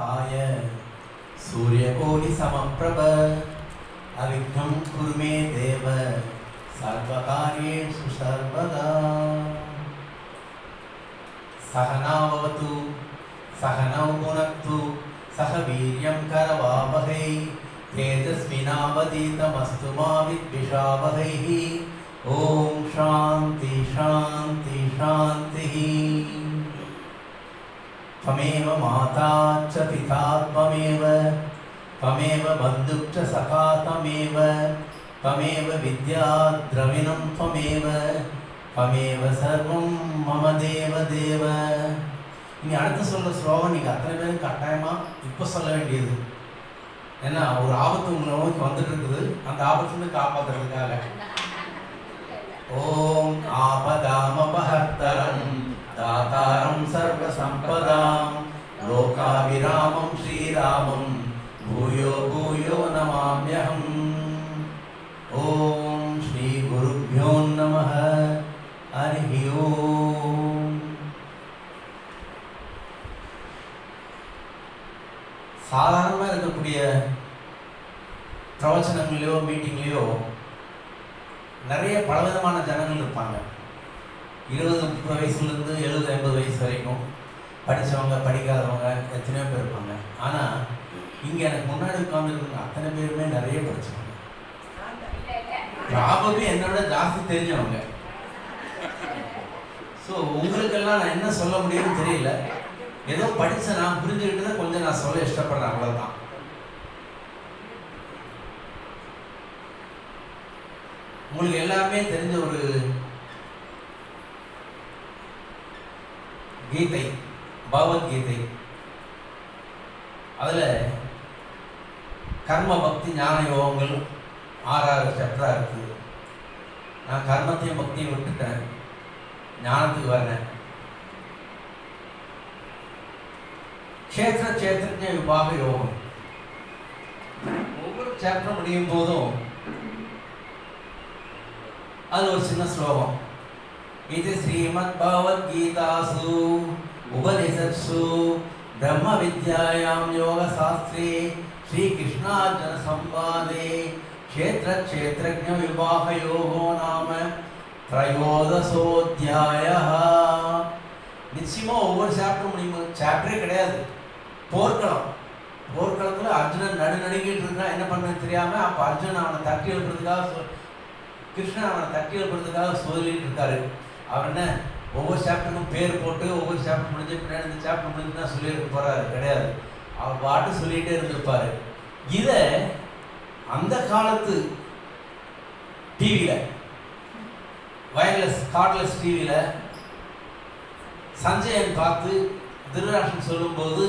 वक्रतुण्डमहाकाय सूर्यकोटिसमप्रभ अविघ्नं कुरु मे देव सर्वकार्येषु सर्वदा। सहना भवतु सहनौ भुनक्तु सह वीर्यं करवावहै तेजस्विनावधीतमस्तु मा विद्विषावहै। ओम शांति शांति शांति। त्वमेव माता च पिता त्वमेव त्वमेव बन्धुः च सखा त्वमेव त्वमेव विद्या द्रविणं त्वमेव त्वमेव सर्वं मम देव देव। இனி அடுத்து சொல்ற ஸ்லோகம் நீங்கள் அத்தனை பேரும் கட்டாயமாக இப்போ சொல்ல வேண்டியது. ஏன்னா ஒரு ஆபத்து உங்களை நோக்கி வந்துட்டு இருக்குது, அந்த ஆபத்துலேருந்து காப்பாற்றுறதுக்காக. ஓம் ஆபதாமபஹர்தரம் தாதாரம் சர்வசம்பதாம் லோகாபிராமம் ஸ்ரீராமம் பூயோ பூயோ நமாம்யஹம். ஓம் ஸ்ரீ குருभ्यो நமः. ஹரி ஓம். சாதாரணமாக இருக்கக்கூடிய பிரவச்சனங்களையோ மீட்டிங்லேயோ நிறைய பலவிதமான ஜனங்கள் இருப்பாங்க. 20-30 வயசுலேருந்து 70-80 வயசு வரைக்கும் படித்தவங்க படிக்காதவங்க எத்தனையோ பேர் இருப்பாங்க. ஆனால் இங்கே எனக்கு முன்னாடி உட்காந்துருக்கவங்க அத்தனை பேருமே நிறைய படித்தவங்க, ப்ராபப்ளி என்னோட ஜாஸ்தி தெரிஞ்சவங்க. ஸோ உங்களுக்கெல்லாம் நான் என்ன சொல்ல முடியும்னு தெரியல. ஏதோ படித்த நான் புரிஞ்சுக்கிட்டு தான் கொஞ்சம் நான் சொல்ல இஷ்டப்படுறேன், அவ்வளோதான். உங்களுக்கு எல்லாமே தெரிஞ்ச ஒரு கீதை, பகவத்கீதை. அதில் கர்ம பக்தி ஞான யோகங்கள் 6 சாப்டராக இருக்குது. நான் கர்மத்தையும் பக்தியும் விட்டுட்டேன், ஞானத்துக்கு வரேன். க்ஷேத்திர க்ஷேத்திரஜ விபாக யோகம். ஒவ்வொரு சாப்டர் முடியும் போதும் அது ஒரு சின்ன ஸ்லோகம். இது ஸ்ரீமத் பகவத்கீதாசு உபனிஷத்சு பிரம்ம வித்யாயாம் யோக சாஸ்திரே ஸ்ரீ கிருஷ்ணார்ஜுன சம்வாதே க்ஷேத்திர க்ஷேத்திரஜ விபாக யோகோ நாம த்ரயோதசோத்யாயः. நிச்சயமா ஒவ்வொரு சாப்டர் முடியும். சாப்டரே கிடையாது, போர்க்களம். போர்க்களத்தில் அர்ஜுனன் நடுநடுங்கிட்டு இருக்கான், என்ன பண்ண தெரியாம. அப்போ அர்ஜுனன் அவனை தட்டி எழுப்புறதுக்காக, கிருஷ்ணன் அவனை தட்டி எழுப்புறதுக்காக சொல்லிட்டு இருக்காரு. அவர் என்ன ஒவ்வொரு சாப்டருக்கும் பேர் போட்டு ஒவ்வொரு சாப்டர் முடிஞ்ச பின்னாடி இந்த சாப்டர் முடிஞ்சுன்னா சொல்லிட்டு போறாரு கிடையாது. அவர் பாட்டு சொல்லிகிட்டே இருந்திருப்பாரு. இதை அந்த காலத்து டிவியில், வயர்லெஸ் கார்ட்லெஸ் டிவியில் சஞ்சயன் பார்த்து திருராஷ்டிரன் சொல்லும்போது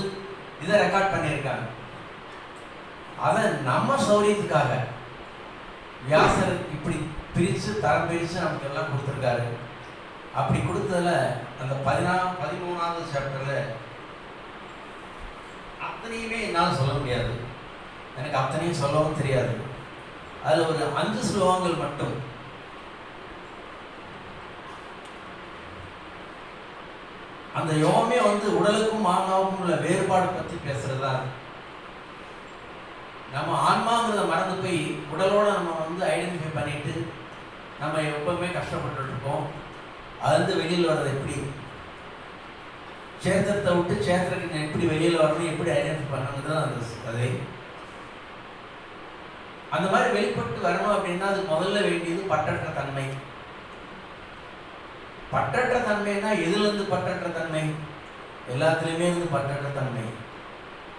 இதை ரெக்கார்ட் பண்ணியிருக்காங்க. அதை நம்ம சௌரியத்துக்காக வியாசர் இப்படி பிரித்து தரம் பிரித்து நமக்கு எல்லாம் கொடுத்துருக்காரு. அப்படி கொடுத்ததில் அந்த 13வது சாப்டரில் அத்தனையுமே என்னால் சொல்ல முடியாது, எனக்கு அத்தனையும் சொல்லவும் தெரியாது. அதில் ஒரு 5 ஸ்லோகங்கள் மட்டும். அந்த யோகமே உடலுக்கும் ஆன்மாவுக்கும் உள்ள வேறுபாடு பற்றி பேசுறதா. நம்ம ஆன்மாங்கிறத மறந்து போய் உடலோட நம்ம ஐடென்டிஃபை பண்ணிட்டு நம்ம எப்பவுமே கஷ்டப்பட்டு இருக்கோம். அதுலேருந்து வெளியில் வர்றது எப்படி, சேத்திரத்தை விட்டு சேத்திரக்கு எப்படி வெளியில் வரணும், எப்படி ஐடென்டிஃபை பண்ணணுங்கிறது தான் அந்த கதை. அந்த மாதிரி வெளிப்பட்டு வரணும் அப்படின்னா அது முதல்ல வேண்டியது பற்றற்ற தன்மை. பற்றற்ற தன்மைனா எதுலேருந்து பற்றற்ற தன்மை? எல்லாத்துலேயுமே இருந்து பற்றற்ற தன்மை.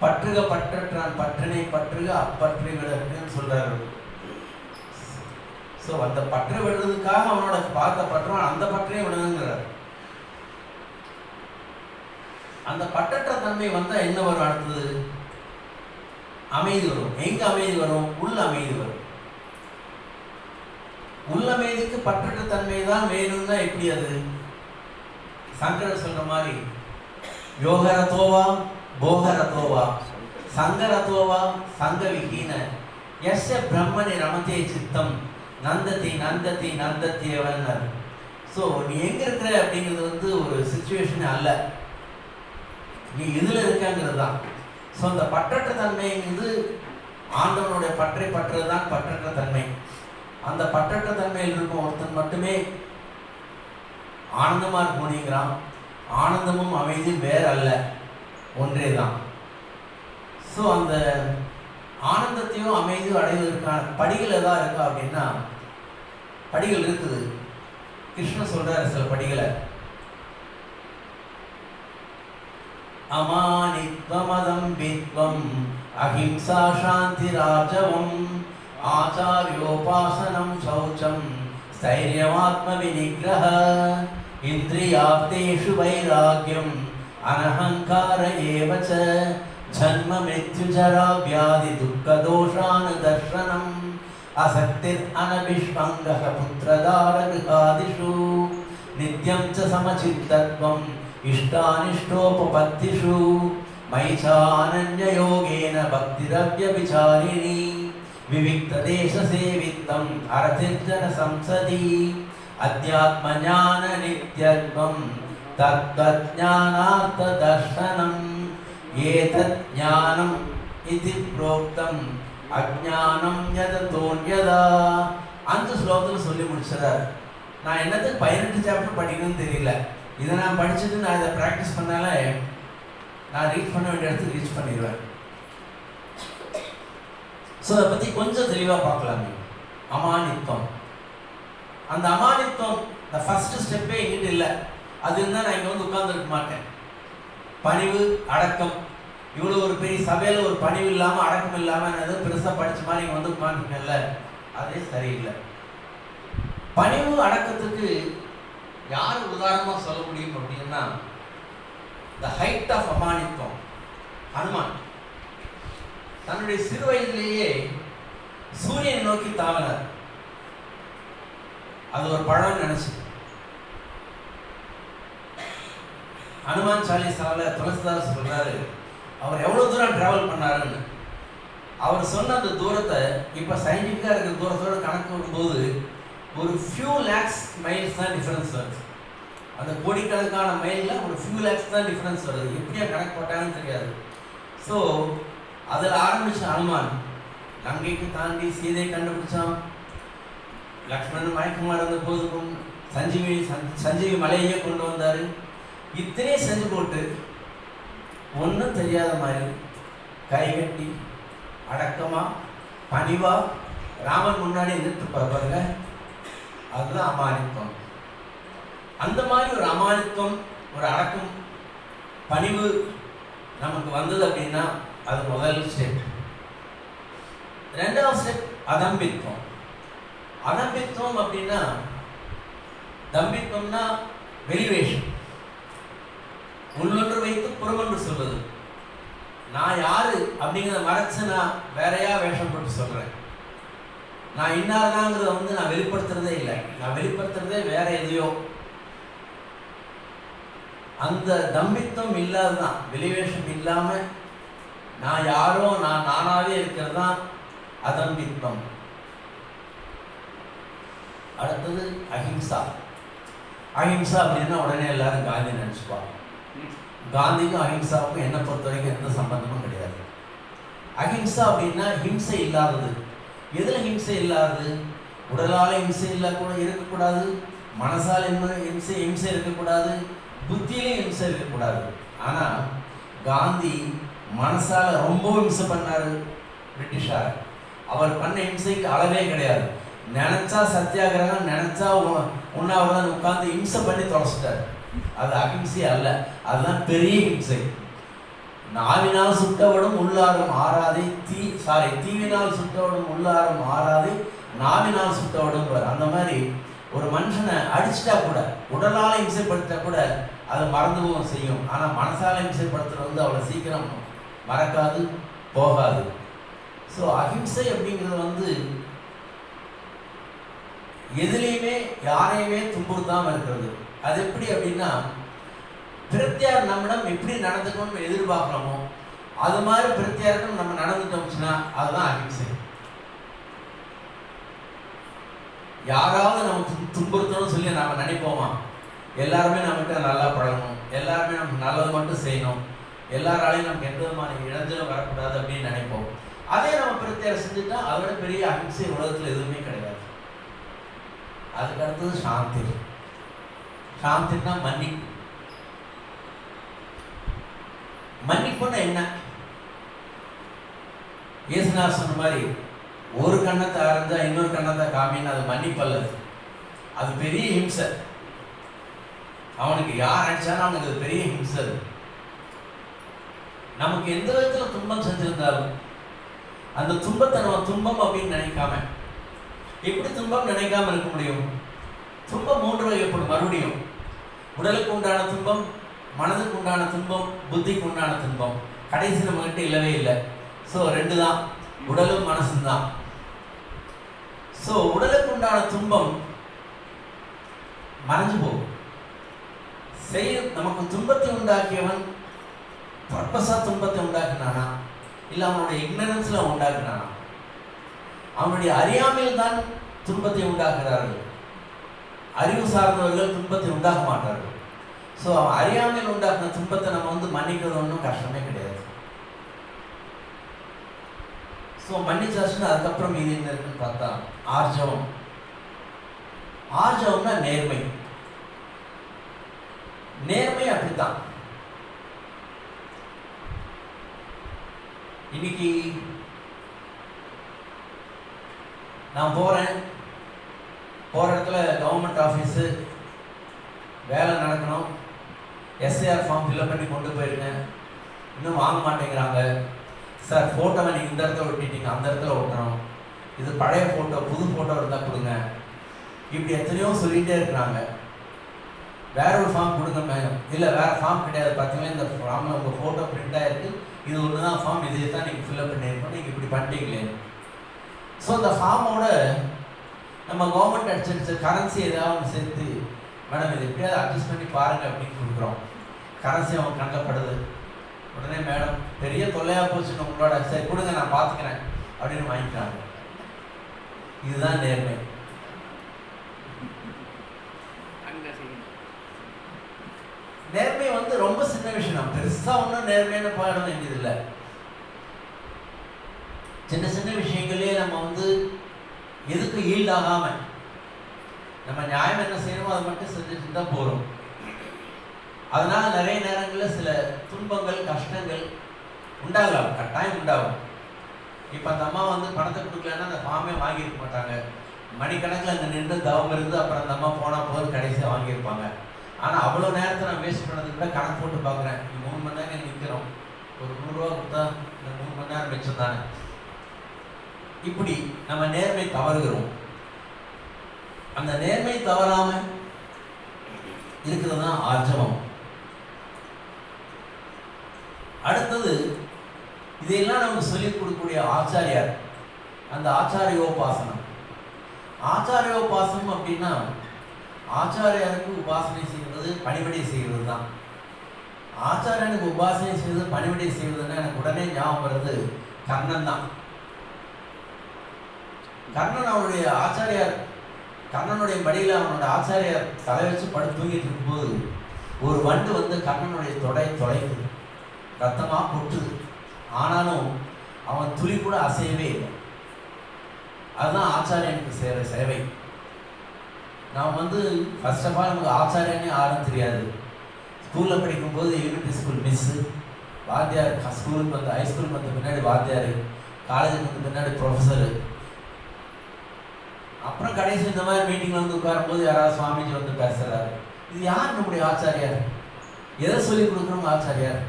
பற்றுக பற்றற்றான் பற்றினை பற்றுக அப்பற்றை விடக்குன்னு சொல்றாரு. ஸோ அந்த பற்றை விடுறதுக்காக அவனோட பார்த்த பற்றுவான், அந்த பற்றையும் விடுங்கிறார். அந்த பற்றற்ற தன்மை வந்தால் என்ன வரும்? அடுத்தது அமைதி வரும். எங்க அமைதி வரும்? உள்ள அமைதி வரும். உள்ளமைதிக்கு பற்றற்ற தன்மை தான் வேணும்னா எப்படி? அது சங்கரர் சொல்ற மாதிரி யோகரதோவா போகரதோவா சங்கரதோவா சங்க விஹீன எஸ் பிரம்மனி ரமதே சித்தம் நந்ததி நந்ததி நந்தத்தியவன். ஸோ நீ எங்க இருக்கிற அப்படிங்கிறது ஒரு சிச்சுவேஷன் அல்ல, நீ எதில் இருக்காங்கிறது தான். ஸோ அந்த பற்றற்ற தன்மைங்கிறது ஆண்டவனுடைய பற்றை பற்றுறது தான் பற்றற்ற தன்மை. அந்த பற்றற்ற தன்மையில் இருக்கும் ஒருத்தன் மட்டுமே ஆனந்தமாக இருக்க முடியுங்கிறான். ஆனந்தமும் அமைதியும் வேற அல்ல, ஒன்றே தான். ஸோ அந்த ஆனந்தத்தையும் அமைதியும் அடைவதற்கான படிகள் எதாவது இருக்கா அப்படின்னா படிகள் இருக்குது. கிருஷ்ணன் சொல்றாரு சில படிகளை. அமானித்வமதம்பித்வம் அஹிம்சா சாந்தி ராஜவம் ஆச்சாரியோபாசனம் சௌச்சம் ஸ்தைரியமாத்ம விநிகிரஹ இந்திரியாப்தேஷு வைராக்யம் அனஹங்கார ஏவச ஜன்ம மிருத்யு ஜரா வியாதி துக்க தோஷானு தர்ஷனம் அசக்திர் அனபிஷ்பங்கஹ புத்ரதார கிருஹாதிஷு நித்யம் ச சமசித்தத்வம் இஷ்டானிஷ்டோபபத்திஷு மைசானன்ய யோகேன பக்திரவ்ய விசாரிணி விவிக்த தேச சேவித்தம் அரதிர்ஜன சம்சதி அத்யாத்ம ஞான நித்யத்வம் தத்வஜ்ஞானார்த்த தர்ஷனம் ஏதத் ஞானம் இதி ப்ரோக்தம் அஜ்ஞானம் யததோன்யதா. 5 ஸ்லோகத்தில் சொல்லி முடிச்சிடார். நான் என்னத்துக்கு 18 சாப்டர் படிக்கணும்னு தெரியல. இதை நான் படிச்சுட்டு நான் இதை ப்ராக்டிஸ் பண்ணாலே நான் ரீச் பண்ண வேண்டிய இடத்துக்கு ரீச் பண்ணிடுவேன். ஸோ அதை பற்றி கொஞ்சம் தெளிவாக பார்க்கலாமே. அமானித்வம், அந்த அமானித்வம் இந்த ஃபர்ஸ்ட் ஸ்டெப்பே எங்கிட்ட இல்லை. அது இருந்தால் நான் இங்கே வந்து உட்கார்ந்துருக்க மாட்டேன். பணிவு, அடக்கம், இவ்வளோ ஒரு பெரிய சபையில் ஒரு பணிவு இல்லாமல் அடக்கம் இல்லாமல் நான் எதுவும் பெருசாக படித்த மாதிரி இங்கே வந்து உட்காந்துருக்கேன்ல, அதே சரியில்லை. பணிவு அடக்கத்துக்கு யார் உதாரணமாக சொல்ல முடியும் அப்படின்னா த ஹைட் ஆஃப் அமானித்வம் ஹனுமான். தன்னுடைய சிறு வயதிலேயே சூரியனை நோக்கி தாவினார். அது ஒரு பழம் நினைச்சு. ஹனுமான் சாலிசாவில் துளசிதாஸ் சொல்றாரு அவர் எவ்வளோ தூரம் டிராவல் பண்ணாருன்னு. அவர் சொன்ன அந்த தூரத்தை இப்போ சயின்டிஃபிக்காக இருக்கிற தூரத்தோடு கணக்கு வரும்போது ஒரு ஃபியூ லேக்ஸ் மைல்ஸ் தான் டிஃப்ரென்ஸ் வருது. அந்த கோடிக்கணக்கான மைலில் ஒரு ஃபியூ லேக்ஸ் தான் டிஃப்ரென்ஸ் வருது. எப்படியா கணக்கு போட்டாங்கன்னு தெரியாது. ஸோ அதில் ஆரம்பித்த ஹனுமான் லங்கைக்கு தாண்டி சீதையை கண்டுபிடிச்சான். லக்ஷ்மணன் மயக்கமாக இருந்த போதுக்கும் சஞ்சீவி மலையே கொண்டு வந்தார். இத்தனையே செஞ்சு போட்டு ஒன்றும் தெரியாத மாதிரி கைகட்டி அடக்கமாக பணிவாக ராமன் முன்னாடி நின்று பாருங்க. அதுதான் அமானித்வம். அந்த மாதிரி ஒரு அமானித்வம், ஒரு அடக்கம், பணிவு நமக்கு வந்தது அப்படின்னா அது முதல் ஸ்டெப். 2வது ஸ்டெப் அதம்பித்வம். அதம்பித்வம் அப்படின்னா தம்பித்வம்னா வெளிவேஷம், உள்ளொன்று வைத்து புறமொன்று சொல்வது. நான் யாரு அப்படிங்கிறத மறைச்சு நான் வேறையா வேஷம் போட்டு சொல்றேன். நான் இன்னாதாங்கிறத வந்து நான் வெளிப்படுத்துறதே இல்லை. நான் வெளிப்படுத்துறதே வேற எதையோ. அந்த தம்பித்தம் இல்லாததான், வெளிவேஷம் இல்லாம நான் யாரோ நான் நானாவே இருக்கிறது தான் அதம்பித்தம். அடுத்தது அஹிம்சா. அஹிம்சா அப்படின்னா உடனே எல்லாரும் காந்தி நினைச்சுப்பாங்க. காந்திக்கும் அஹிம்சாவுக்கும் என்னை பொறுத்த வரைக்கும் எந்த சம்பந்தமும் கிடையாது. அஹிம்சா அப்படின்னா ஹிம்சை இல்லாதது. எதில் ஹிம்சை இல்லாதது? உடலால ஹிம்சை கூட இருக்கக்கூடாது, மனசால ஹிம்சை இருக்கக்கூடாது, புத்தியிலையும் ஹிம்சை இருக்கக்கூடாது. ஆனால் காந்தி மனசால ரொம்ப ஹிம்சை பண்ணார் பிரிட்டிஷார். அவர் பண்ண ஹிம்சைக்கு அளவே கிடையாது. நினைச்சா சத்தியாகிரகம், நினைச்சா உண்ணாவிரதம் உட்கார்ந்து ஹிம்சை பண்ணி தொலைச்சிட்டார். அது அஹிம்சை அல்ல, அதுதான் பெரிய ஹிம்சை. நாவினால் சுட்டவடும் உள்ளாரம் ஆறாதே, தீவினால் சுட்டவடும் உள்ளாரம் ஆறாதே, நாவினால் சுட்டவடும். அந்த மாதிரி ஒரு மனுஷனை அடிச்சுட்டா கூட, உடலால இம்சைப்படுத்தா கூட அது மறந்துவும் செய்யும். ஆனால் மனசால இம்சைப்படுத்துறது வந்து அவ்வளோ சீக்கிரம் மறக்காது, போகாது. ஸோ அஹிம்சை அப்படிங்கிறது வந்து எதுலேயுமே யாரையுமே துன்புறுத்தாமல் இருக்கிறது. அது எப்படி அப்படின்னா, பிரத்யார் நம்மிடம் எப்படி நடந்துக்கணும்னு எதிர்பார்க்கணுமோ அது மாதிரி பிரத்யாருக்கும் நம்ம நடந்துட்டோம்னா அதுதான் அஹிம்சை. யாராவது நம்ம துன்புறுத்தணும்னு சொல்லி நம்ம நினைப்போமா? எல்லாருமே நம்மகிட்ட நல்லா பழகணும், எல்லாருமே நமக்கு நல்லது மட்டும் செய்யணும், எல்லாராலையும் நமக்கு எந்த விதமான இடைஞ்சலும் வரக்கூடாது அப்படின்னு நினைப்போம். அதே நம்ம பிரத்யேகம் செஞ்சுட்டா அதோட பெரிய அகிம்சை உலகத்தில் எதுவுமே கிடையாது. அதுக்கு அடுத்தது சாந்தி. சாந்தின்னா மன்னிப்பு. மன்னிப்புன்னா என்ன? இயேசுநாதர் சொன்ன மாதிரி ஒரு கண்ணத்தை ஆரஞ்சா இன்னொரு கண்ணத்தை காமின்னு அது மன்னிப்பல்ல, அது பெரிய ஹிம்சை. அவனுக்கு யார் அடிச்சாலும் அவனுக்கு அது பெரிய ஹிம்சை. நமக்கு எந்த விதத்துல துன்பம் செஞ்சிருந்தாலும் அந்த துன்பத்தை நம்ம துன்பம் அப்படின்னு நினைக்காம, எப்படி துன்பம் நினைக்காம இருக்க முடியும்? துன்பம் 3 வகைப்படும். மறுபடியும் உடலுக்கு உண்டான துன்பம், மனதுக்கு உண்டான துன்பம், புத்திக்கு உண்டான துன்பம். கடைசி நம்ம கிட்ட இல்லவே இல்லை. ஸோ 2 தான், உடலும் மனசும் தான். ஸோ உடலுக்கு உண்டான துன்பம் மறைஞ்சு போகும். நமக்கு துன்பத்தை உண்டாக்கியவன் பர்பஸா துன்பத்தை உண்டாக்குனானா, இல்லை அவனுடைய இக்னரன்ஸ்ல உண்டாக்குனானா? அவனுடைய அறியாமையில் தான் துன்பத்தை உண்டாக்குறார்கள். அறிவு சார்ந்தவர்கள் துன்பத்தை உண்டாக்க மாட்டார்கள். ஸோ அவன் அறியாமையில் உண்டாக்குன துன்பத்தை நம்ம மன்னிக்கிறது ஒன்றும் கஷ்டமே கிடையாது. ஸோ மன்னிச்சாச்சுன்னா அதுக்கப்புறம் இது என்ன இருக்குன்னு பார்த்தா ஆர்ஜவம். ஆர்ஜவம்னா நேர்மை. நேர்மை அப்படித்தான். இன்னைக்கு நான் போற இடத்துல கவர்மெண்ட் ஆஃபீஸு வேலை நடக்கணும். எஸ்ஐஆர் ஃபார்ம் ஃபில்அப் பண்ணி கொண்டு போயிருக்கேன், இன்னும் வாங்க மாட்டேங்கிறாங்க. சார் ஃபோட்டோவை நீங்கள் இந்த இடத்துல ஒட்டிட்டீங்க, அந்த இடத்துல ஒட்டணும், இது பழைய ஃபோட்டோ, புது ஃபோட்டோ இருந்தால் கொடுங்க. இப்படி எத்தனையோ சொல்லிகிட்டே இருக்கிறாங்க. வேற ஒரு ஃபார்ம் கொடுங்க மேடம். இல்லை வேறு ஃபார்ம் கிடையாது, பார்த்தீங்கன்னா இந்த ஃபார்மில் உங்கள் ஃபோட்டோ பிரிண்ட் ஆகிருக்கு, இது ஒன்று தான் ஃபார்ம், இதே தான் நீங்கள் ஃபில்அப் பண்ணியிருக்கோம், நீங்கள் இப்படி பண்ணிட்டீங்களே. ஸோ இந்த ஃபார்மோட நம்ம கவர்மெண்ட் அடிச்சிருச்ச கரன்சி ஏதாவது ஒன்று சேர்த்து, மேடம் இது எப்படியாவது அட்ஜஸ்ட் பண்ணி பாருங்கள் அப்படின்னு கொடுக்குறோம். கரன்சி அவங்க கண்டப்படுது. உடனே மேடம் பெரிய தொல்லையாக போச்சுன்னு உங்களோட, சரி கொடுங்க நான் பார்த்துக்கிறேன் அப்படின்னு வாங்கிக்கிறாங்க. இதுதான் நேர்மை. நேர்மை ரொம்ப சின்ன விஷயம், பெருசா ஒன்றும் நேர்மையான பாட வேண்டியதில்லை. சின்ன சின்ன விஷயங்களே நம்ம எதுக்கு ஈல்டாகாம நம்ம நியாயம் என்ன செய்யணுமோ அதை மட்டும் செஞ்சுட்டு தான் போறோம். அதனால நிறைய நேரங்களில் சில துன்பங்கள் கஷ்டங்கள் உண்டாகலாம், கட்டாயம் உண்டாகும். இப்போ அந்த அம்மா பணத்தை கொடுக்கலன்னா அந்த ஃபார்மே வாங்கியிருக்க மாட்டாங்க. மணிக்கணக்கில் அங்கே நின்று தவம் இருந்து அப்புறம் அந்த அம்மா போனால் போது கடைசியாக வாங்கியிருப்பாங்க. ஆனால் அவ்வளோ நேரத்தை நான் வேஸ்ட் பண்ணதுக்கு கூட கணக்கு போட்டு பார்க்குறேன். 3 மணி நேரம் நிற்கிறோம், ஒரு 100 ரூபா கொடுத்தா இந்த 3 மணி நேரம் மிச்சம் தானே. இப்படி நம்ம நேர்மை தவறுகிறோம். அந்த நேர்மை தவறாம இருக்கிறது தான் ஆர்ஜவம். அடுத்தது இதையெல்லாம் நமக்கு சொல்லிக் கொடுக்கக்கூடிய ஆச்சாரியார், அந்த ஆச்சாரியோபாசனம். ஆச்சாரியோபாசனம் அப்படின்னா ஆச்சாரியாருக்கு உபாசனை செய்வது பணிவிடை செய்வது தான். ஆச்சாரியனுக்கு உபாசனை செய்வது பணிவிடை செய்வதுன்னா எனக்கு உடனே ஞாபகம் வருது கர்ணன் தான். கர்ணன் அவனுடைய ஆச்சாரியார், கர்ணனுடைய மடியில் அவனோட ஆச்சாரியார் தலை வச்சு படுத்து தூங்கிட்டு இருக்கும்போது ஒரு வண்டு கர்ணனுடைய தொடை தொலைக்குது, ரத்தமா கொட்டுது. ஆனாலும் அவன் துளி கூட அசையவே இல்லை. அதுதான் ஆச்சாரியனுக்கு செய்கிற சேவை. நான் ஃபர்ஸ்ட் ஆஃப் ஆல் நமக்கு ஆச்சாரியனே யாரும் தெரியாது. ஸ்கூலில் படிக்கும்போது யூனிட்டி ஸ்கூல் மிஸ்ஸு, வாத்தியார், ஸ்கூலுக்கு ஹைஸ்கூலுக்கு பின்னாடி வாத்தியார், காலேஜுக்கு பின்னாடி ப்ரொஃபஸரு. அப்புறம் கடைசி இந்த மாதிரி மீட்டிங்கில் உட்காரும்போது யாராவது சுவாமிஜி பேசுகிறாரு. இது யார் நம்முடைய ஆச்சாரியார்? எதை சொல்லிக் கொடுக்குறோம் ஆச்சாரியார்?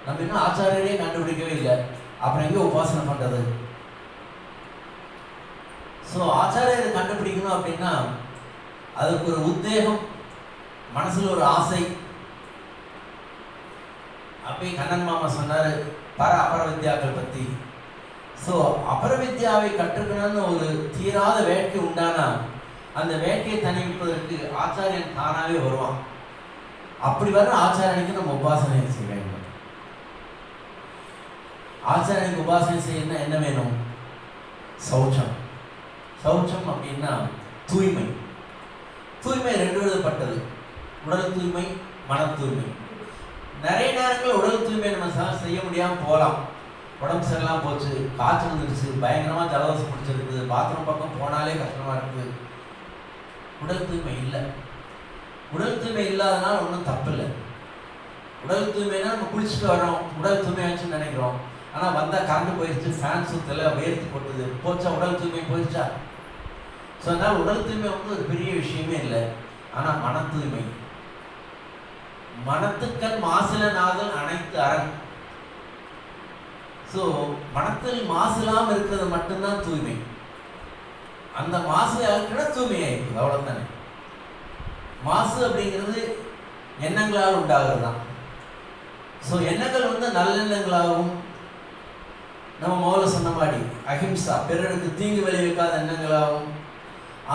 நம்ம இன்னும் ஆச்சாரியரே கண்டுபிடிக்கவே இல்லை, அப்புறம் எங்கே உபாசனை பண்ணுறது? ஸோ ஆச்சாரியரை கண்டுபிடிக்கணும் அப்படின்னா அதுக்கு ஒரு உத்வேகம், மனசில் ஒரு ஆசை. அப்பயே கண்ணன் மாமா சொன்னார் அபர வித்யாக்கள் பற்றி. ஸோ அபர வித்யாவை கற்றுக்கணும்னு ஒரு தீராத வேட்கை உண்டானா அந்த வேட்கையை தணிவிப்பதற்கு ஆச்சாரியன் தானாகவே வருவான். அப்படி வர ஆச்சாரியனுக்கு நம்ம உபாசனை செய்ய வேண்டும். ஆச்சாரியனுக்கு உபாசனை செய்யணும்னா என்ன வேணும்? சௌச்சம். சௌச்சம் அப்படின்னா தூய்மை. தூய்மை 2 விதப்பட்டது, உடல் தூய்மை, மன தூய்மை. நிறைய நேரங்களில் உடல் தூய்மை நம்ம செய்ய முடியாமல் போகலாம். உடம்பு சரியில்லாம போச்சு, காய்ச்சல் வந்துடுச்சு, பயங்கரமாக ஜலதோஷம் பிடிச்சிருக்குது, பாத்ரூம் பக்கம் போனாலே கஷ்டமாக இருக்குது. உடல் தூய்மை இல்லை. உடல் தூய்மை இல்லாதனால ஒன்றும் தப்பு இல்லை. உடல் தூய்மைனா நம்ம குளிச்சுட்டு வரோம், உடல் தூய்மையாச்சுன்னு நினைக்கிறோம். ஆனால் வந்தால் கரண்ட் போயிடுச்சு, ஃபேன் சுத்தல, வேர்த்து போட்டுது, போச்சா உடல் தூய்மை போயிடுச்சா? ஸோ அதனால் உடல் தூய்மை ஒரு பெரிய விஷயமே இல்லை. ஆனால் மன தூய்மை, மனத்துக்கண் மாசில நாதல் அனைத்து அரண். ஸோ மனத்தில் மாசில்லாமல் இருக்கிறது மட்டும்தான் தூய்மை. அந்த மாசு இருக்கிற தூய்மையாயிருக்கு, அவ்வளோதானே. மாசு அப்படிங்கிறது எண்ணங்களால் உண்டாகிறது தான். ஸோ எண்ணங்கள் நல்லெண்ணங்களாகவும், நம்ம முதல்ல சொன்ன மாதிரி அஹிம்சா, பிறருக்கு தீங்கு விளைவிக்காத எண்ணங்களாகவும்,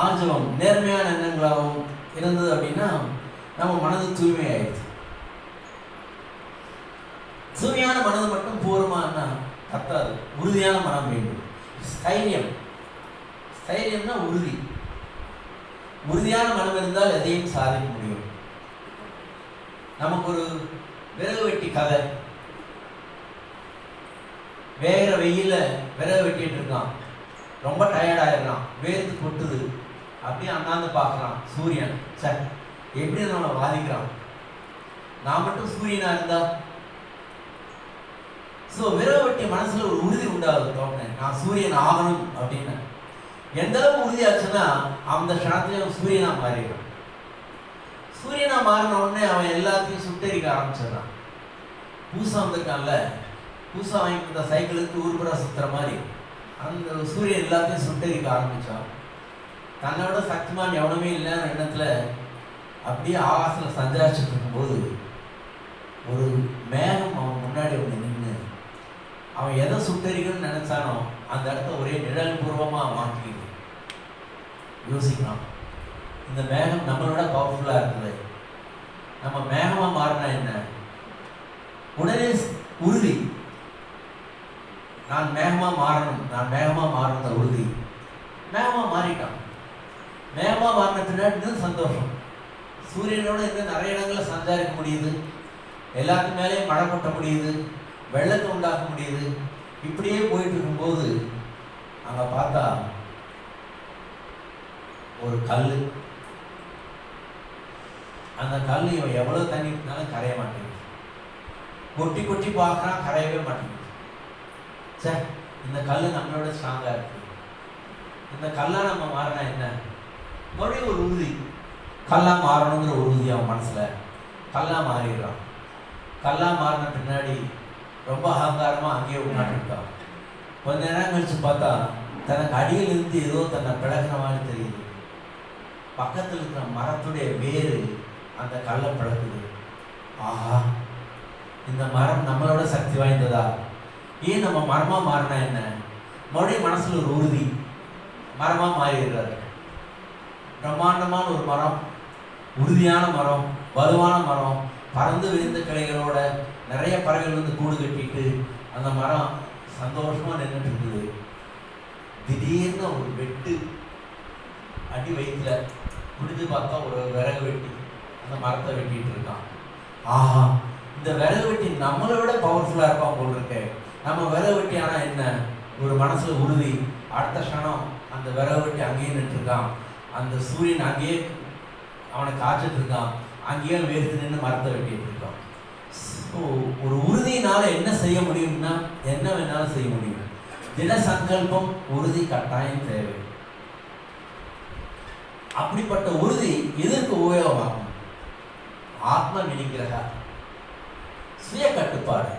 ஆர்ஜவம் நேர்மையான எண்ணங்களாகவும் இருந்தது அப்படின்னா நம்ம மனது தூய்மையாயிடுச்சு. தூய்மையான மனது மட்டும் போருமானா கத்தாது, உறுதியான மனம் வேண்டும். ஸ்தைரியம், ஸ்தைரியம்னா உறுதி. உறுதியான மனம் இருந்தால் எதையும் சாதிக்க முடியும். நமக்கு ஒரு விறகு வெட்டி கதை. வேகிற வெயில விறகு வெட்டிட்டு இருக்கான், ரொம்ப டயர்டாயிடுறான், வேர்த்து கொட்டுது. அப்படியே அண்ணாந்து பார்க்குறான் சூரியன். சார் எப்படி நம்மளை பாதிக்கிறான். நான் மட்டும் சூரியனா இருந்தா. ஸோ விறகு வெட்டி மனசுல ஒரு உறுதி உண்டாகுது. தோணுனேன் நான் சூரியன் ஆகணும் அப்படின்னு. எந்த அளவு உறுதியாச்சுன்னா அந்த க்ஷணத்திலையும் சூரியனா மாறிடுறான். சூரியனா மாறின உடனே அவன் எல்லாத்தையும் சுட்டெரிக்க ஆரம்பிச்சிடறான். பூசா வந்திருக்கான்ல, பூசா வாங்கி கொடுத்த சைக்கிளுக்கு ஊர்புறா சுத்துற மாதிரி அந்த சூரியன் எல்லாத்தையும் சுட்டெரிக்க ஆரம்பிச்சான். தன்னோட சக்திமான் எவனுமே இல்லைன்னு எண்ணத்துல அப்படியே ஆகாசத்தில் சஞ்சாரிச்சுட்டு இருக்கும்போது ஒரு மேகம் அவன் முன்னாடி ஒன்று நின்று அவன் எதை சுட்டெரிக்கணும்னு நினைச்சானோ அந்த இடத்த ஒரே நிழல் பூர்வமாக மாற்றிக்கிது. யோசிக்கலாம், இந்த மேகம் நம்மளோட பவர்ஃபுல்லாக இருக்குது. நம்ம மேகமாக மாறினா என்ன? உடனே உறுதி, நான் மேகமாக மாறணும், நான் மேகமாக மாறின உறுதி. மேகமாக மாறிட்டான். மேகமாக மாறின பின்னாடி இன்னும் சந்தோஷம். சூரியனோட இன்னும் நிறைய இடங்களில் சஞ்சாரிக்க முடியுது, எல்லாத்துக்கு மேலேயும் மழை கொட்ட முடியுது, வெள்ளத்தை உண்டாக்க முடியுது. இப்படியே போயிட்டு இருக்கும்போது அங்கே பார்த்தா ஒரு கல். அந்த கல் இவன் எவ்வளோ தண்ணி இருந்தாலும் கரைய மாட்டேங்குது. கொட்டி கொட்டி பார்க்குறான், கரையவே மாட்டேங்குது. சார் இந்த கல் நம்மளோட ஸ்ட்ராங்காக இருக்கு. இந்த கல்லாக நம்ம மாறினா என்ன? மறுபடியும் ஒரு உறுதி, கல்லாக மாறணுங்கிற ஒரு உறுதி அவன் மனசில். கல்லாக மாறிடுறான். கல்லாக மாறின பின்னாடி ரொம்ப அகங்காரமாக அங்கேயே உட்காந்துருக்கான். கொஞ்ச நேரம் கழிச்சு பார்த்தா தனக்கு அடியில் இருந்து ஏதோ தன்னை பிளக்கிற மாதிரி தெரியுது. பக்கத்தில் இருக்கிற மரத்துடைய வேறு அந்த கல்லை பிளக்குது. ஆஹா, இந்த மரம் நம்மளோட சக்தி வாய்ந்ததா? ஏன் நம்ம மரமாக மாறினா என்ன? மறுபடியும் மனசில் ஒரு உறுதி, மரமாக மாறிடுறாரு. பிரம்மாண்டமான ஒரு மரம், உறுதியான மரம், வலுவான மரம், பறந்து விரிந்த கிளைகளோட நிறைய பறவைகள் கூடு கட்டிட்டு அந்த மரம் சந்தோஷமாக நின்றுட்டு இருக்குது. திடீர்னு ஒரு வெட்டு அடி வயிற்றுல முடிஞ்சு பார்த்தா ஒரு விறகு வெட்டி அந்த மரத்தை வெட்டிட்டு இருக்கான். ஆஹா, இந்த விறகு வெட்டி நம்மளை விட பவர்ஃபுல்லாக இருப்பான் போல் இருக்கு. நம்ம விறகு வெட்டி ஆனால் என்ன? ஒரு மனசுல உறுதி. அடுத்த க்ஷணம் அந்த விறகு வெட்டி அங்கேயே நின்றுருக்கான். அந்த சூரியன் அங்கேயே அவனை காய்ச்சிட்டு இருக்கான். அங்கேயே வேர்த்து நின்று மரத்தை வெட்டிட்டு இருக்கான். ஸோ ஒரு உறுதியினால என்ன செய்ய முடியும்னா என்ன வேணாலும் செய்ய முடியும். திட சங்கல்பம், உறுதி கட்டாயம் தேவை. அப்படிப்பட்ட உறுதி எதற்கு உபயோகமாகும்? ஆத்ம வினிகிரக, சுய கட்டுப்பாடு.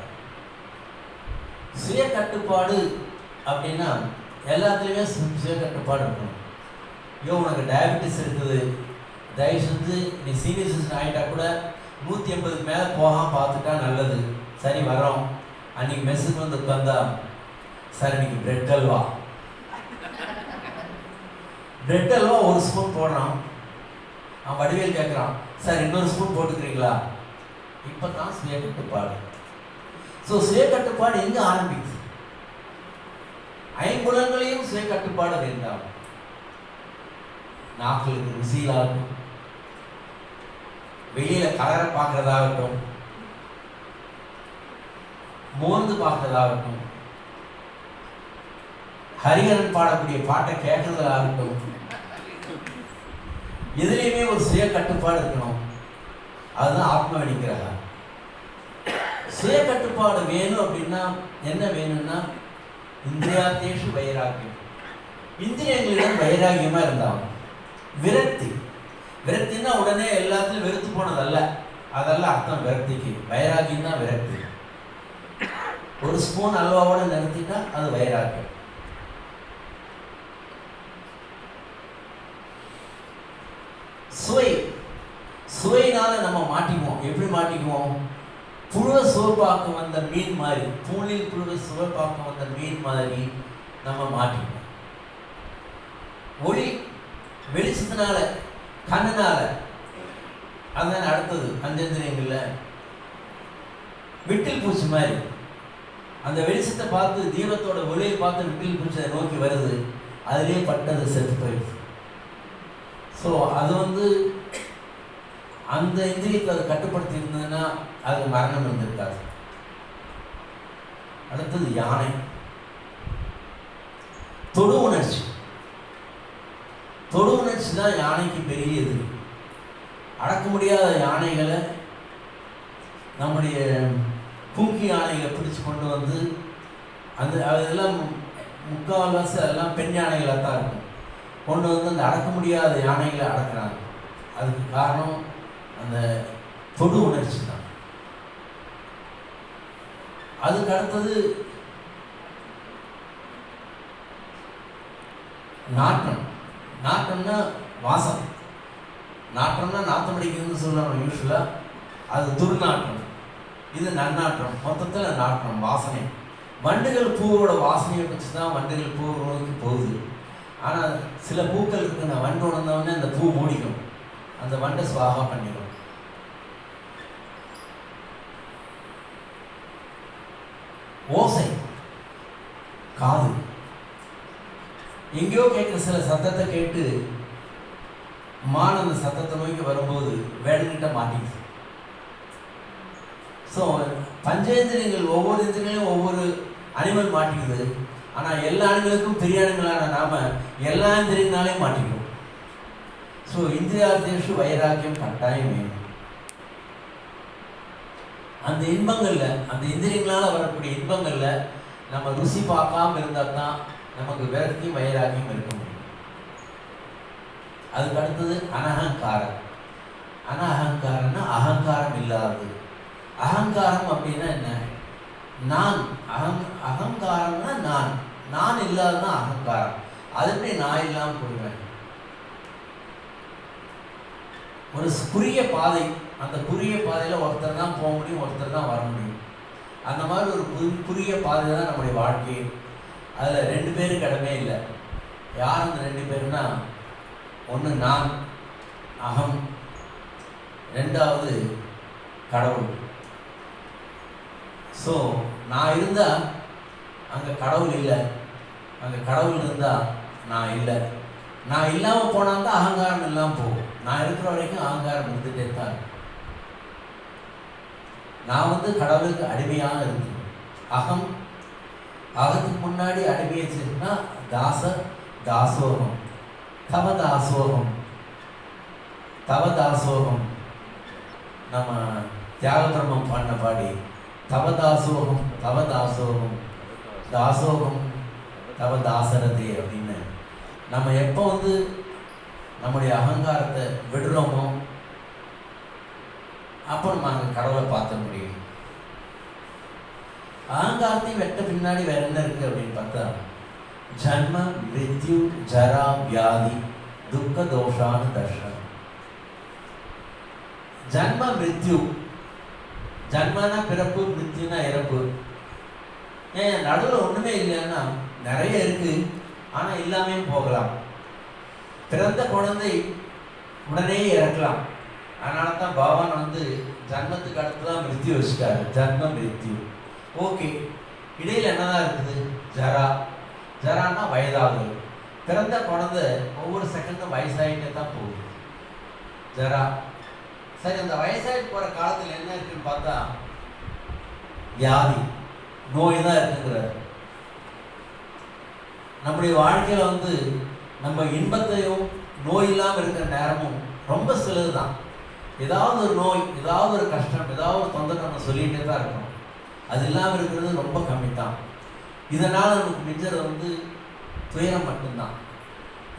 சுய கட்டுப்பாடு அப்படின்னா எல்லாத்துலேயுமே சுய கட்டுப்பாடு இருக்கணும். உனக்கு டயபெட்டிஸ் இருக்குது, தயவு செஞ்சு நீ சீனியர் சிட்டிசன் ஆகிட்டா கூட 180 மேலே போகாமல் பார்த்துட்டா நல்லது. சரி வரோம். அன்றைக்கி மெஸ்ஸுக்கு வந்து உட்காந்தா, சார் இன்னைக்கு பிரெட் அல்வா, பிரெட் அல்வா ஒரு ஸ்பூன் போடுறான். அவன் வடிவேல் கேட்குறான், சார் இன்னொரு ஸ்பூன் போட்டுக்கிறீங்களா? இப்போ தான் சுய கட்டுப்பாடு. ஸோ சுய கட்டுப்பாடு எங்கே ஆரம்பிக்குது? ஐம்புலங்களையும் சுய கட்டுப்பாடு வேண்டாம். நாக்களுக்கு ருசியிலாகட்டும், வெளியில கலரை பார்க்கறதாகட்டும், மோர்ந்து பார்க்கறதாகட்டும், ஹரிஹரன் பாடக்கூடிய பாட்டை கேட்கறதாகட்டும், எதுலேயுமே ஒரு சுய கட்டுப்பாடு இருக்கணும். அதுதான் ஆத்ம வெடிக்கிறதா. சுய கட்டுப்பாடு வேணும் அப்படின்னா என்ன வேணும்னா இந்திரியாத்தேஷு வைராக்கியம். இந்திரியங்களிடம் வைராக்கியமாக இருந்தாலும் விரக்தி. விரக்தின்னா உடனே எல்லாத்துலையும் வெறுத்து போனதல்ல, அதெல்லாம் அர்த்தம். விரக்திக்கு வைராக்கியம் தான் விரக்தி. ஒரு ஸ்பூன் அல்வாவோட நிறுத்திட்டா அது வைராக்கியம். சுவை. சுவையினால நம்ம மாட்டிக்குவோம். எப்படி மாட்டிக்குவோம்? புழுவை சுவைப்பாக்க வந்த மீன் மாதிரி, பூனில் புழுவை சுவைப்பாக்க வந்த மீன் மாதிரி நம்ம மாட்டிக்குவோம். ஒளி வெளிச்சத்தினால, கண்ணனால, அதுதான் அடுத்தது பஞ்சேந்திரியங்கள்ல. விட்டில் பூச்சி மாதிரி அந்த வெளிச்சத்தை பார்த்து, தீபத்தோட ஒளியை பார்த்து விட்டில் பூச்சி அதை நோக்கி வருது, அதுலேயே பட்டது செத்து போயிடுது. ஸோ அது அந்த இந்திரியத்தை அதை கட்டுப்படுத்தி இருந்ததுன்னா அது மரணம் இருந்திருக்காது. அடுத்தது யானை. தொடு உணர்ச்சி. தொடு உணர்ச்சி தான் யானைக்கு பெரிய எதிரி. அடக்க முடியாத யானைகளை, நம்முடைய குங்கி யானைகளை பிடிச்சு கொண்டு வந்து அதெல்லாம் முக்கால்வாசி அதெல்லாம் பெண் யானைகளாக தான் இருக்கும். கொண்டு வந்து அந்த அடக்க முடியாத யானைகளை அடக்குறாங்க. அதுக்கு காரணம் அந்த தொடு உணர்ச்சி தான். அதுக்கு அடுத்தது நாட்டம். நாட்டம்னா வாசம். நாட்டம்னா நாத்தம் அடிக்குதுன்னு சொல்லுவாங்க யூஸ்வலாக. அது துர்நாற்றம், இது நன்னாற்றம். மொத்தத்தில் நாட்டம், வாசனை. வண்டுகள் பூவோட வாசனையை வச்சு தான் வண்டுகள் பூ நோக்கி போகுது. ஆனால் சில பூக்கள் இருக்குன்னா வண்டு உணர்ந்தவொடனே அந்த பூ மூடிக்கும், அந்த வண்டை சுவாகா பண்ணிடும். ஓசை. காது. எங்கேயோ கேட்குற சில சத்தத்தை கேட்டு மான் அந்த சத்தத்தை நோக்கி வரும்போது வேடங்கிட்ட மாட்டிக்குது. ஸோ பஞ்சேந்திரியங்கள், ஒவ்வொரு இந்திரியங்களையும் ஒவ்வொரு அனிமல் மாட்டிக்குது. ஆனால் எல்லா அனிமலுக்கும் பெரிய அனிமலான நாம எல்லா இந்திரியங்களாலையும் மாட்டிக்கிறோம். ஸோ இந்திரியார்த்தேஷு வைராக்கியம் கட்டாயம் வேணும். அந்த இன்பங்களில், அந்த இந்திரியங்களால் வரக்கூடிய இன்பங்களில் நம்ம ருசி பார்க்காம இருந்தால் தான் நமக்கு விரக்தி வைராக்கியம் இருக்க முடியும். அதுக்கு அடுத்தது அனஹங்காரம். அனஹங்காரம்னா அகங்காரம் இல்லாதது. அகங்காரம் அப்படின்னா என்ன? நான். அகங்காரம்னா நான் இல்லாததான் அகங்காரம். அது எப்படி நான் இல்லாமல் போடுவேன்? ஒரு குறுகிய பாதை, அந்த குறுகிய பாதையில் ஒருத்தர் தான் போக முடியும், ஒருத்தர் தான் வர முடியும். அந்த மாதிரி ஒரு குறுகிய பாதை தான் நம்முடைய வாழ்க்கை. அதில் 2 பேருக்கு இடமே இல்லை. யார் அந்த 2 பேருன்னா, ஒன்று நான், அகம், 2வது கடவுள். ஸோ நான் இருந்தால் அங்கே கடவுள் இல்லை, அங்கே கடவுள் இருந்தால் நான் இல்லை. நான் இல்லாமல் போனால் தான் அகங்காரம் இல்லாமல் போகும். நான் இருக்கிற வரைக்கும் அகங்காரம் இருந்துகிட்டே தான். நான் கடவுளுக்கு அடிமையாக இருக்கேன். அகம், அகத்துக்கு முன்னாடி அடிமை வச்சிருக்குன்னா தாசோகம், தவதாசோகம். தவதாசோகம் நம்ம தியாக பிரம்மம் பாடின பாடி, தவதாசோகம் தவதாசோகம் தாசோகம் தவதாசரதே அப்படின்னு. நம்ம எப்போ நம்முடைய அகங்காரத்தை விடுறோமோ அப்போ நம்ம அங்கே கடவுளை பார்த்த முடியும். அகங்காரத்தையும் வெட்ட பின்னாடி வேற என்ன இருக்கு அப்படின்னு பார்த்தா, ஜன்ம மிருத்யு ஜரா வியாதி துக்க தோஷான தர்ஷனம். ஜன்ம மிருத்யு. ஜன்மனா பிறப்பு, மிருத்யுனா இறப்பு. ஏன் நடுவில் ஒன்றுமே இல்லைன்னா நிறைய இருக்கு, ஆனால் இல்லாமே போகலாம். பிறந்த குழந்தை உடனே இறக்கலாம். அதனால தான் பகவான் ஜன்மத்துக்கு அடுத்து தான் மிருத்யு வச்சுட்டாரு. ஜன்ம மிருத்யு. ஓகே, இடையில் என்னதான் இருக்குது? ஜரா. ஜரான்னா வயதாகுது. பிறந்த குழந்தை ஒவ்வொரு செகண்டும் வயசாகிட்டே தான் போகுது. ஜரா. சரி, அந்த வயசாகிட்டு போகிற காலத்தில் என்ன இருக்குன்னு பார்த்தா வியாதி. நோய் தான் இருக்குங்கிறார். நம்முடைய வாழ்க்கையில் வந்து நம்ம இன்பத்தையும் நோய் இல்லாமல் இருக்கிற நேரமும் ரொம்ப சிலது தான். ஏதாவது ஒரு நோய், ஏதாவது ஒரு கஷ்டம், ஏதாவது ஒரு தொந்தரவு நம்ம சொல்லிகிட்டே தான் இருக்கணும். அது இல்லாமல் இருக்கிறது ரொம்ப கம்மி தான். இதனால் நமக்கு மிஞ்சறது வந்து துயரம் மட்டும்தான்.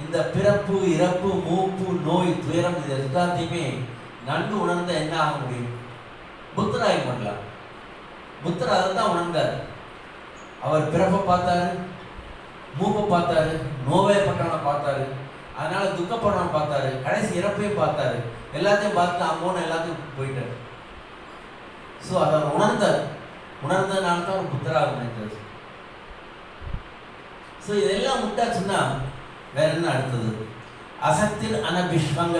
இந்த பிறப்பு, இறப்பு, மூப்பு, நோய், துயரம் இது எல்லாத்தையுமே நன்கு உணர்ந்த என்ன ஆக முடியும்? புத்தராக பண்ணலாம். புத்தர் அதை தான் உணர்ந்தார். அவர் பிறப்பை பார்த்தாரு, மூப்பை பார்த்தாரு, நோவைப்பட்டவனை பார்த்தாரு, அதனால துக்கப்படுறவனை பார்த்தாரு, கடைசி இறப்பையும் பார்த்தாரு. எல்லாத்தையும் பார்த்து அம்மோன்னு எல்லாத்தையும் போயிட்டார். ஸோ அதை உணர்ந்ததுனால தான் ஒரு புத்தராக நினைச்சது. ஸோ இதெல்லாம் விட்டாச்சுன்னா வேற என்ன அடுத்தது? அசக்திர் அனபிஷ்வங்க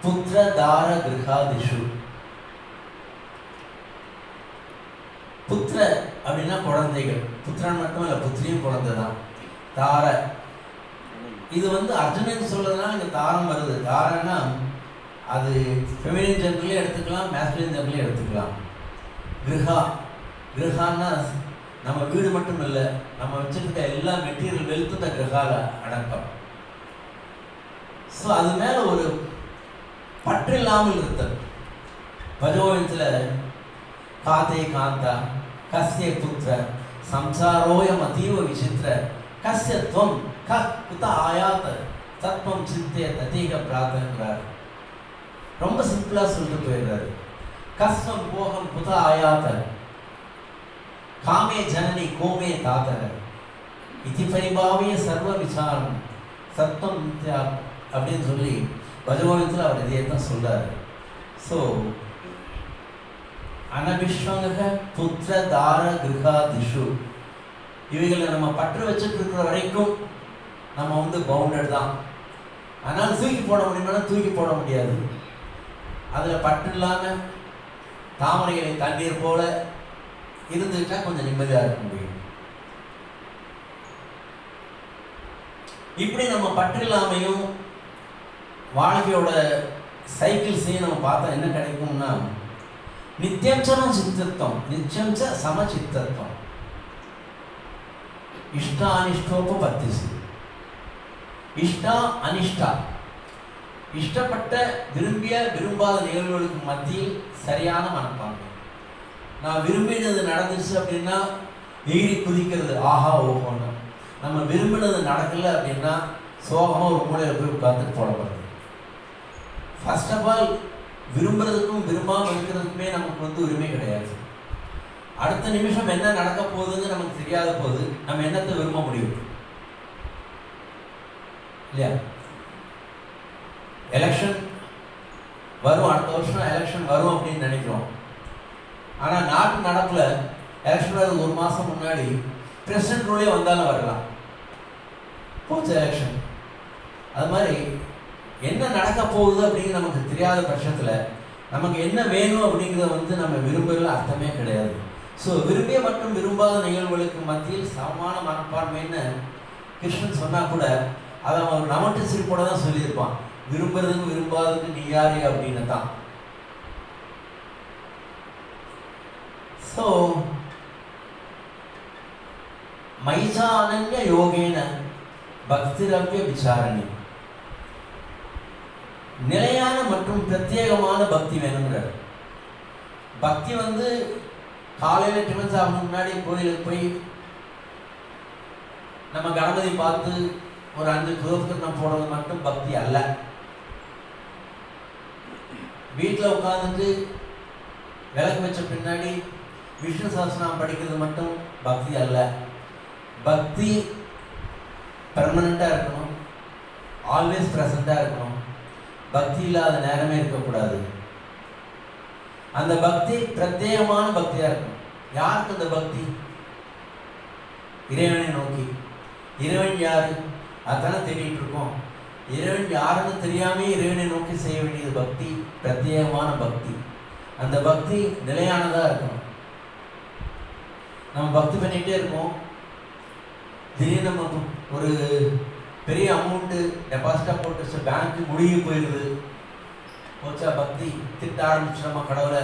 புத்திர தார கிரகாதிஷு. புத்திர அப்படின்னா குழந்தைகள். புத்திரன் மட்டும் இல்லை, புத்திரியும் குழந்தை தான். தார இது வந்து அர்ஜுனன் சொல்றதுனால இங்கே தாரம் வருது. தாரன்னா அது ஃபெமினின் ஜெண்டர்லேயும் எடுத்துக்கலாம், மேஸ்குலின் ஜெண்டர்லேயும் எடுத்துக்கலாம். கிரகான்னா நம்ம வீடு மட்டும் இல்லை, நம்ம வச்சுருக்க எல்லா மெட்டீரியல் வெல்த்து இந்த கிரகால அடக்கம். ஸோ அது மேலே ஒரு பற்று இல்லாமல் இருத்தல். பஜோயத்தில் காத்தே காந்தா கஸ்ய புத்திர சம்சாரோயம் அதீவ விசித்திர கஸ்ய துவம் குத ஆயாத்த தத்வம் சித்தே ததீக பிரார்த்தங்கிறார். ரொம்ப சிம்பிளாக சொல்லிட்டு போயிடுறாரு. கஸ்வம் போகம் குத ஆயாத்த காமே ஜனனி கோமே தாத்தக இதி பரிபாவிய சர்வ விசாரம் சத்வம் நித்யா அப்படின்னு சொல்லி பஜகோவிதத்தில் அவர் இதையே தான் சொல்றாரு. ஸோ அனபிஷ்வங்க புத்திர தார கிரகாதிஷு இவைகளை நம்ம பற்று வச்சுட்டு இருக்கிற வரைக்கும் நம்ம வந்து பவுண்டட் தான். ஆனால் தூக்கி போட முடியுமா? தூக்கி போட முடியாது. அதில் பற்று இல்லாமல் தாமரைகளை தண்ணீர் போல இருந்துக்கிட்டா கொஞ்சம் நிம்மதியாக இருக்க முடியும். இப்படி நம்ம பற்று இல்லாமையும் வாழ்க்கையோட சைக்கிள்ஸையும் நம்ம பார்த்தா என்ன கிடைக்கும்னா நித்தியம்சன சித்தத்துவம், நித்தியம்ச சமச்சித்தத்துவம், இஷ்டா அனிஷ்டோபத்திசு. இஷ்டா அனிஷ்டா, இஷ்டப்பட்ட விரும்பிய விரும்பாத நிகழ்வுகளுக்கு மத்தியில் சரியான மனப்பான்மை. நான் விரும்பினது நடந்துச்சு அப்படின்னா எகிரி குதிக்கிறது ஆஹா ஓஹோன்னு. நம்ம விரும்பினது நடக்கலை அப்படின்னா சோகமாக ஒரு மூலையில் போய் உட்கார்ந்து போடப்படுறது. ஃபர்ஸ்ட் ஆஃப் ஆல் விரும்புறதுக்கும் விரும்பாமல் இருக்கிறதுக்குமே நமக்கு வந்து உரிமை கிடையாது. அடுத்த நிமிஷம் என்ன நடக்க போகுதுன்னு நமக்கு தெரியாத போது நம்ம என்னத்தை விரும்ப முடியும் இல்லையா? எலெக்ஷன் வரும், அடுத்த வருஷம் எலெக்ஷன் வரும் அப்படின்னு நினைக்கிறோம். ஆனால் நாட்டு நடப்பில் எலெக்ஷன் வருது ஒரு மாதம் முன்னாடி பிரசிடென்ட் ரூலே வந்தாலும் வரலாம், போச்சு எலெக்ஷன். அது மாதிரி என்ன நடக்க போகுது அப்படின்னு நமக்கு தெரியாத பட்சத்தில் நமக்கு என்ன வேணும் அப்படிங்கிறத வந்து நம்ம விரும்புகிற அர்த்தமே கிடையாது. ஸோ விரும்பிய மற்றும் விரும்பாத நிகழ்வுகளுக்கு மத்தியில் சமமான மனப்பான்மைன்னு கிருஷ்ணன் சொன்னால் கூட அதை அவன் நமட்டு சிரிப்போட தான் சொல்லியிருப்பான். விரும்புறதுக்கு விரும்பாததுக்கு நீ யாரு அப்படின்னு தான். ஸோ மைசானன்ய யோகேன பக்திரவ்ய விசாரணி, நிலையான மற்றும் பிரத்யேகமான பக்தி வேணுங்கிறார். பக்தி வந்து காலையில் டிஃபன் சாப்பிட முன்னாடி கோயிலுக்கு போய் நம்ம கணபதி பார்த்து ஒரு 5 குலோப்ஜாமுன் போடுறது மட்டும் பக்தி அல்ல. வீட்டில் உட்காந்துட்டு விளக்கு வச்ச பின்னாடி விஷ்ணு சஹஸ்ரநாமம் படிக்கிறது மட்டும் பக்தி அல்ல. பக்தி பெர்மனண்ட்டாக இருக்கணும், ஆல்வேஸ் ப்ரெசண்ட்டாக இருக்கணும். பக்தி இல்லாத நேரமே இருக்கக்கூடாது. அந்த பக்தி பிரத்யேகமான பக்தியாக இருக்கணும். யாருக்கு அந்த பக்தி? இறைவனை நோக்கி. இறைவன் யாரு? அதானே தேடிட்டு இருக்கோம். இறைவன் யாருன்னு தெரியாமே இறைவனை நோக்கி செய்ய வேண்டியது பக்தி, பிரத்யேகமான பக்தி. அந்த பக்தி நிலையானதாக இருக்கணும். நம்ம பக்தி பண்ணிகிட்டே இருக்கோம், திடீர்னு நம்ம ஒரு பெரிய அமௌண்ட்டு டெபாசிட்டாக போட்டு பேங்க்கு முழுகி போயிடுது, போச்சா பக்தி, திட்ட ஆரம்பிச்சு நம்ம கடவுளை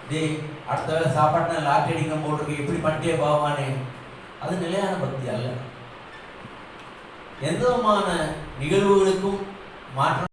டேய் அடுத்த வேலை சாப்பாட்டுனா லாட்டரி அடிக்க போட்டிருக்கு இப்படி பண்ணிட்டே போவானே, அது நிலையான பக்தி அல்ல. எந்த விதமான நிகழ்வுகளுக்கும் மாற்றம்